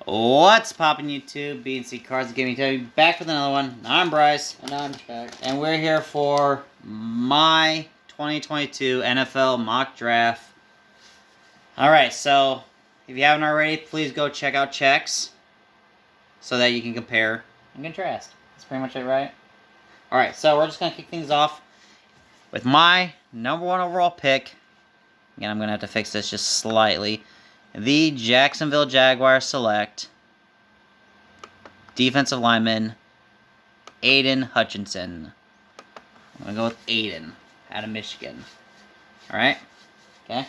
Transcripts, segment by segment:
What's poppin' YouTube? B&C Cards Gaming TV back with another one. I'm Bryce. And I'm Jack. And we're here for my 2022 NFL mock draft. Alright, so if you haven't already, please go check out checks so that you can compare and contrast. That's pretty much it, right? Alright, so we're just going to kick things off with my number one overall pick. Again, I'm going to have to fix this just slightly. The Jacksonville Jaguars select defensive lineman Aiden Hutchinson. I'm going to go with Aiden out of Michigan. Alright? Okay.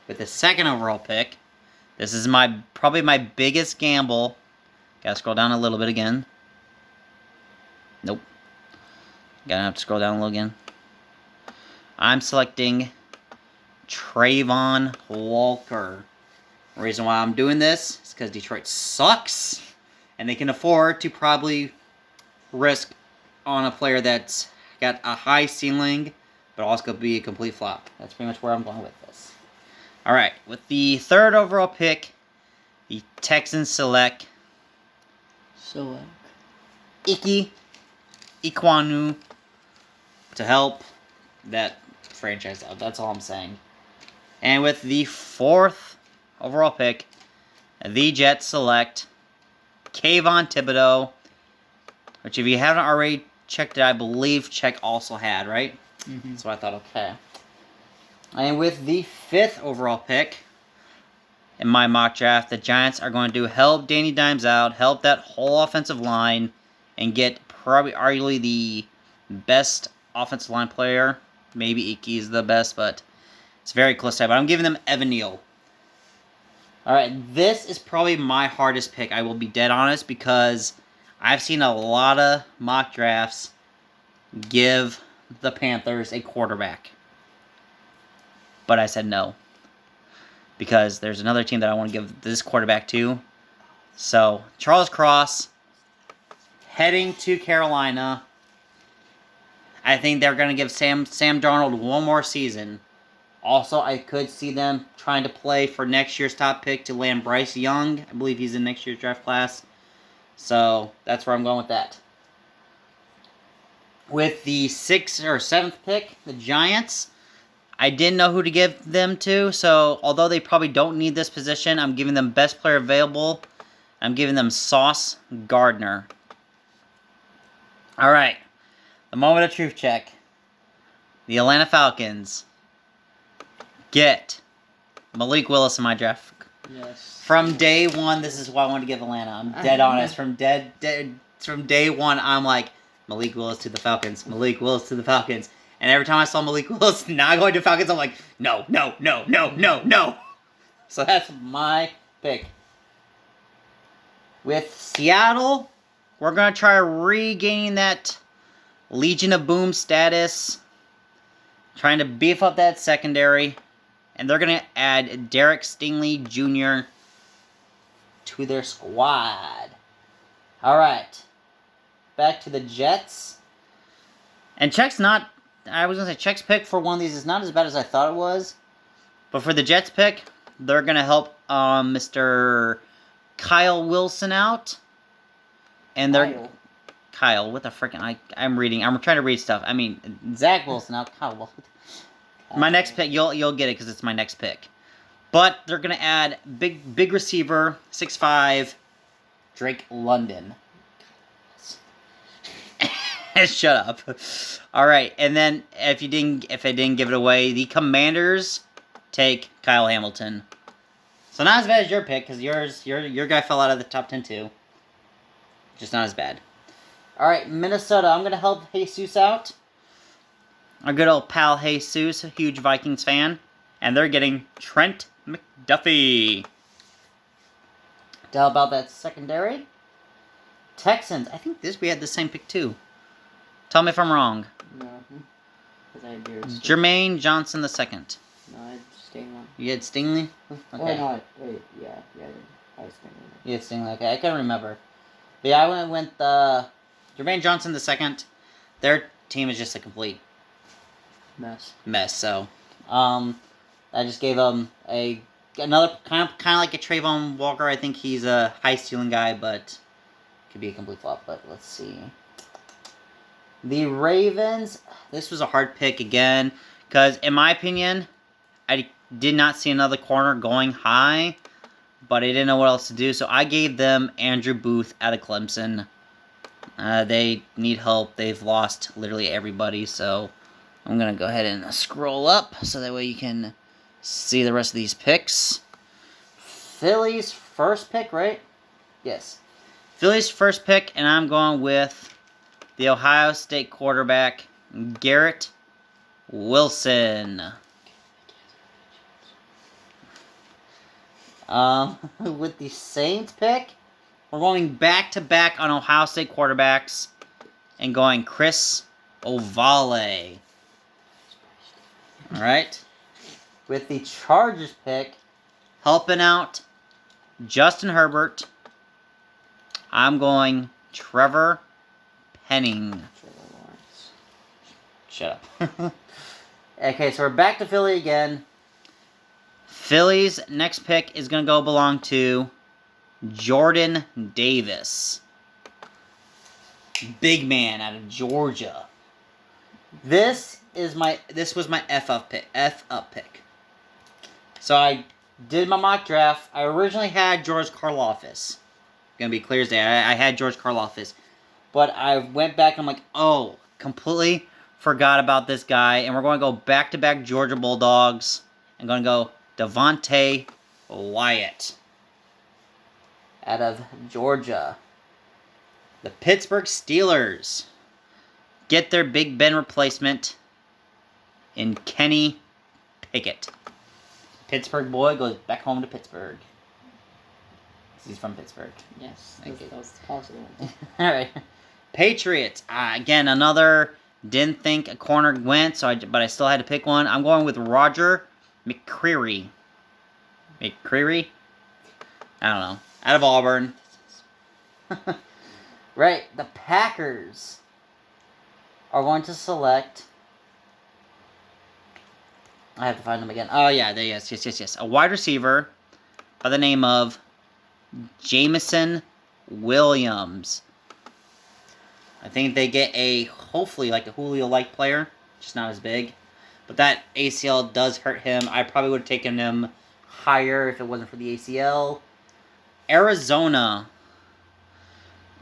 With the second overall pick, this is probably my biggest gamble. Gotta scroll down a little bit again. Nope. Gotta have to scroll down a little again. I'm selecting Trayvon Walker. The reason why I'm doing this is because Detroit sucks, and they can afford to probably risk on a player that's got a high ceiling, but also could be a complete flop. That's pretty much where I'm going with this. Alright, with the third overall pick, the Texans select Ike Ekwonu to help that franchise out. That's all I'm saying. And with the fourth overall pick, the Jets select Kvon Thibodeaux, which if you haven't already checked it, I believe Check also had, right? Mm-hmm. So I thought, okay. And with the fifth overall pick in my mock draft, the Giants are going to help Danny Dimes out, help that whole offensive line, and get probably arguably the best offensive line player. Maybe Ike is the best, but it's very close to that. But I'm giving them Evan Neal. Alright, this is probably my hardest pick. I will be dead honest because I've seen a lot of mock drafts give the Panthers a quarterback. But I said no. Because there's another team that I want to give this quarterback to. So, Charles Cross heading to Carolina. I think they're going to give Sam Darnold one more season. Also, I could see them trying to play for next year's top pick to land Brice Young. I believe he's in next year's draft class. So, that's where I'm going with that. With the 6th or 7th pick, the Giants, I didn't know who to give them to. So, although they probably don't need this position, I'm giving them best player available. I'm giving them Sauce Gardner. Alright, the moment of truth check. The Atlanta Falcons get Malik Willis in my draft. Yes. From day one, this is what I want to give Atlanta. I'm dead honest. From day one, I'm like, Malik Willis to the Falcons. Malik Willis to the Falcons. And every time I saw Malik Willis not going to Falcons, I'm like, no, no, no, no, no, no. So that's my pick. With Seattle, we're going to try regaining that Legion of Boom status. Trying to beef up that secondary. And they're going to add Derek Stingley Jr. to their squad. Alright. Back to the Jets. And Check's pick for one of these is not as bad as I thought it was. But for the Jets pick, they're going to help Mr. Kyle Wilson out. And they're... Kyle, what the frickin'... I'm trying to read stuff. I mean, Zach Wilson out. Kyle Wilson. My next pick, you'll get it because it's my next pick. But they're going to add big receiver, 6'5", Drake London. Shut up. All right, and then if I didn't give it away, the Commanders take Kyle Hamilton. So not as bad as your pick because your guy fell out of the top 10 too. Just not as bad. All right, Minnesota. I'm going to help Jesus out. Our good old pal Jesus, a huge Vikings fan. And they're getting Trent McDuffie. To help out that secondary. Texans. I think we had the same pick too. Tell me if I'm wrong. No. Jermaine Johnson II. No, I had Stingley. You had Stingley? Okay. No, wait, yeah, I had Stingley. You had Stingley, okay. I can't remember. But yeah, I went with Jermaine Johnson II. Their team is just a complete mess. So, I just gave them a another kind of like a Trayvon Walker. I think he's a high ceiling guy, but could be a complete flop. But let's see. The Ravens. This was a hard pick again because, in my opinion, I did not see another corner going high, but I didn't know what else to do, so I gave them Andrew Booth out of Clemson. They need help. They've lost literally everybody, so I'm going to go ahead and scroll up so that way you can see the rest of these picks. Philly's first pick, right? Yes. Philly's first pick, and I'm going with the Ohio State quarterback, Garrett Wilson. With the Saints pick, we're going back-to-back on Ohio State quarterbacks and going Chris Olave. Alright. With the Chargers pick, helping out Justin Herbert, I'm going Trevor Penning. Trevor Lawrence. Shut up. Okay, so we're back to Philly again. Philly's next pick is going to go belong to Jordan Davis. Big man out of Georgia. This was my F up pick. So I did my mock draft. I originally had George Karlaftis. Gonna be clear as day. I had George Karlaftis. But I went back and I'm like, oh, completely forgot about this guy. And we're going to go back-to-back Georgia Bulldogs. I'm going to go Devontae Wyatt out of Georgia. The Pittsburgh Steelers get their Big Ben replacement in Kenny Pickett. Pittsburgh boy goes back home to Pittsburgh. He's from Pittsburgh. Yes, that was the possible one. Alright. Patriots. Again, another didn't think a corner went, but I still had to pick one. I'm going with Roger McCreary. McCreary? I don't know. Out of Auburn. Right. The Packers are going to select... I have to find them again. Oh, yeah. Yes. A wide receiver by the name of Jameson Williams. I think they get hopefully, like a Julio-like player. Just not as big. But that ACL does hurt him. I probably would have taken him higher if it wasn't for the ACL. Arizona.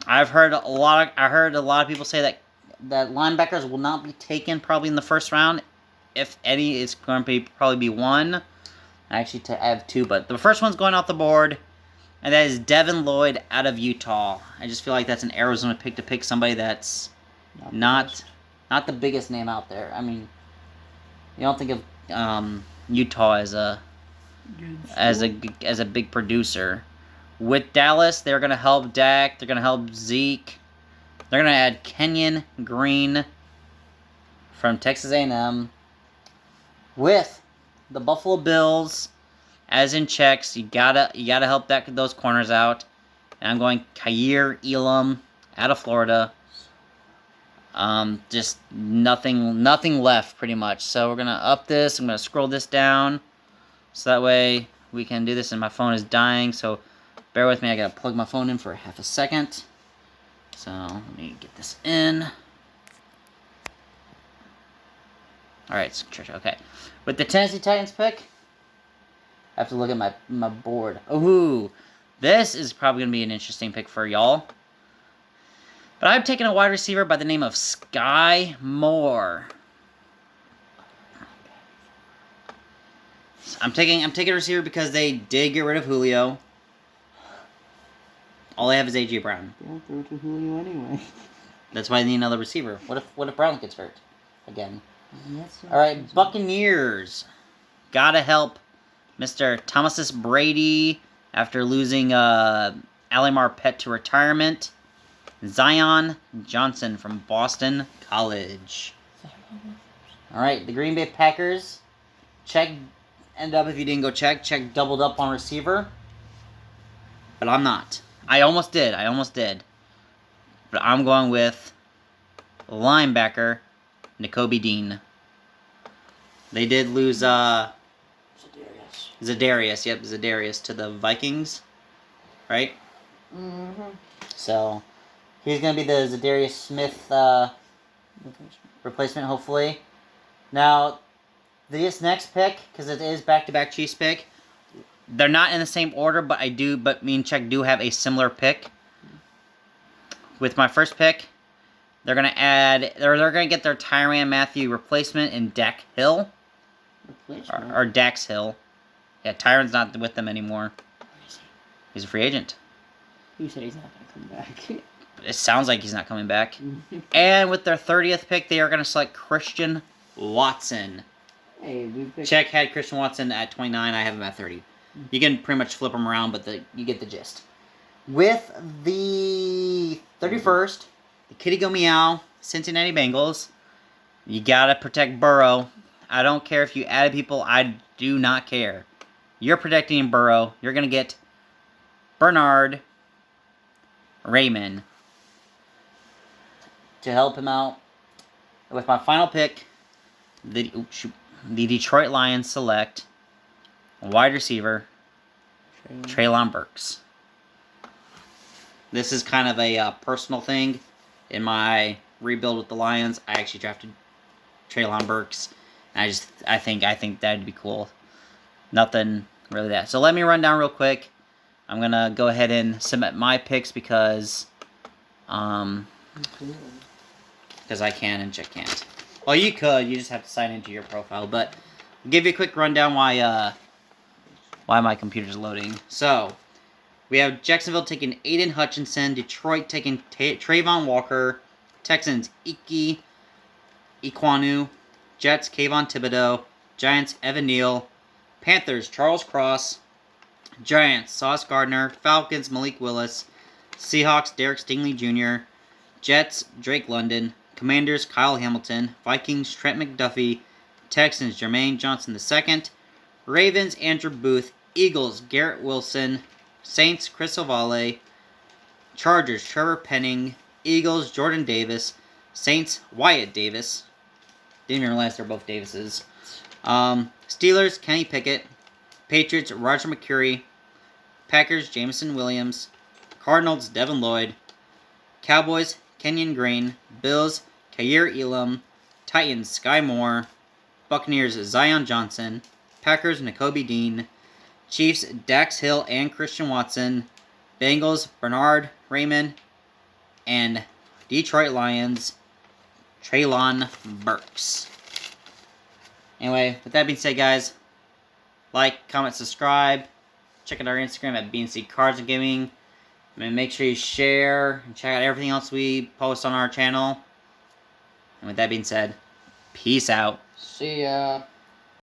I heard a lot of people say that linebackers will not be taken probably in the first round. If any, it's going to probably be one. Actually, I have two, but the first one's going off the board. And that is Devin Lloyd out of Utah. I just feel like that's an Arizona pick to pick somebody that's not the biggest name out there. I mean, you don't think of Utah as a big producer. With Dallas, they're going to help Dak. They're going to help Zeke. They're going to add Kenyon Green from Texas A&M. With the Buffalo Bills, as in checks, you gotta help those corners out. And I'm going Kaiir Elam out of Florida. Just nothing left pretty much. So we're gonna up this. I'm gonna scroll this down, so that way we can do this. And my phone is dying, so bear with me. I gotta plug my phone in for half a second. So let me get this in. All right, okay. With the Tennessee Titans pick, I have to look at my board. Ooh, this is probably going to be an interesting pick for y'all. But I've taken a wide receiver by the name of Sky Moore. I'm taking a receiver because they did get rid of Julio. All they have is A.J. Brown. They'll throw to Julio anyway. That's why they need another receiver. What if Brown gets hurt again? Yes, All right, Buccaneers. Gotta help Mr. Thomas Brady after losing Ali Marpet to retirement. Zion Johnson from Boston College. All right, the Green Bay Packers. End up, if you didn't go check doubled up on receiver. But I'm not. I almost did. But I'm going with linebacker Nakobe Dean. They did lose Za'Darius. Yep, Za'Darius to the Vikings. Right? Mm-hmm. So, he's going to be the Za'Darius Smith replacement, hopefully. Now, this next pick, because it is back-to-back Chiefs pick, they're not in the same order, but me and Czech do have a similar pick. With my first pick, they're going to add, they're going to get their Tyrann Mathieu replacement in Dak Hill. Or Dax Hill. Yeah, Tyrann's not with them anymore. He's a free agent. You said he's not going to come back. It sounds like he's not coming back. And with their 30th pick, they are going to select Christian Watson. Hey, we picked... Czech had Christian Watson at 29. I have him at 30. You can pretty much flip them around, but you get the gist. With the 31st, the Kitty Go Meow, Cincinnati Bengals. You got to protect Burrow. I don't care if you added people. I do not care. You're protecting Burrow. You're going to get Bernard Raymond to help him out. With my final pick, the Detroit Lions select wide receiver Treylon Burks. This is kind of a personal thing. In my rebuild with the Lions, I actually drafted Treylon Burks. And I think that'd be cool. Nothing really that. So let me run down real quick. I'm gonna go ahead and submit my picks because I can and Czech can't. Well, you could. You just have to sign into your profile. But I'll give you a quick rundown why my computer's loading. So we have Jacksonville taking Aiden Hutchinson, Detroit taking Trayvon Walker, Texans Ike Ikwonu, Jets Kvon Thibodeaux, Giants Evan Neal, Panthers Charles Cross, Giants Sauce Gardner, Falcons Malik Willis, Seahawks Derek Stingley Jr., Jets Drake London, Commanders Kyle Hamilton, Vikings Trent McDuffie, Texans Jermaine Johnson II, Ravens Andrew Booth, Eagles Garrett Wilson, Saints Chris Ovale, Chargers Trevor Penning, Eagles Jordan Davis, Saints Wyatt Davis. Didn't even realize they're both Davises. Steelers Kenny Pickett, Patriots Roger McCreary, Packers Jameson Williams, Cardinals Devin Lloyd, Cowboys Kenyon Green, Bills Khair Elam, Titans Sky Moore, Buccaneers Zion Johnson, Packers Nakobe Dean, Chiefs Dax Hill and Christian Watson, Bengals Bernard Raymond, and Detroit Lions Treylon Burks. Anyway, with that being said, guys, like, comment, subscribe. Check out our Instagram at BNC Cards and Gaming. And make sure you share and check out everything else we post on our channel. And with that being said, peace out. See ya.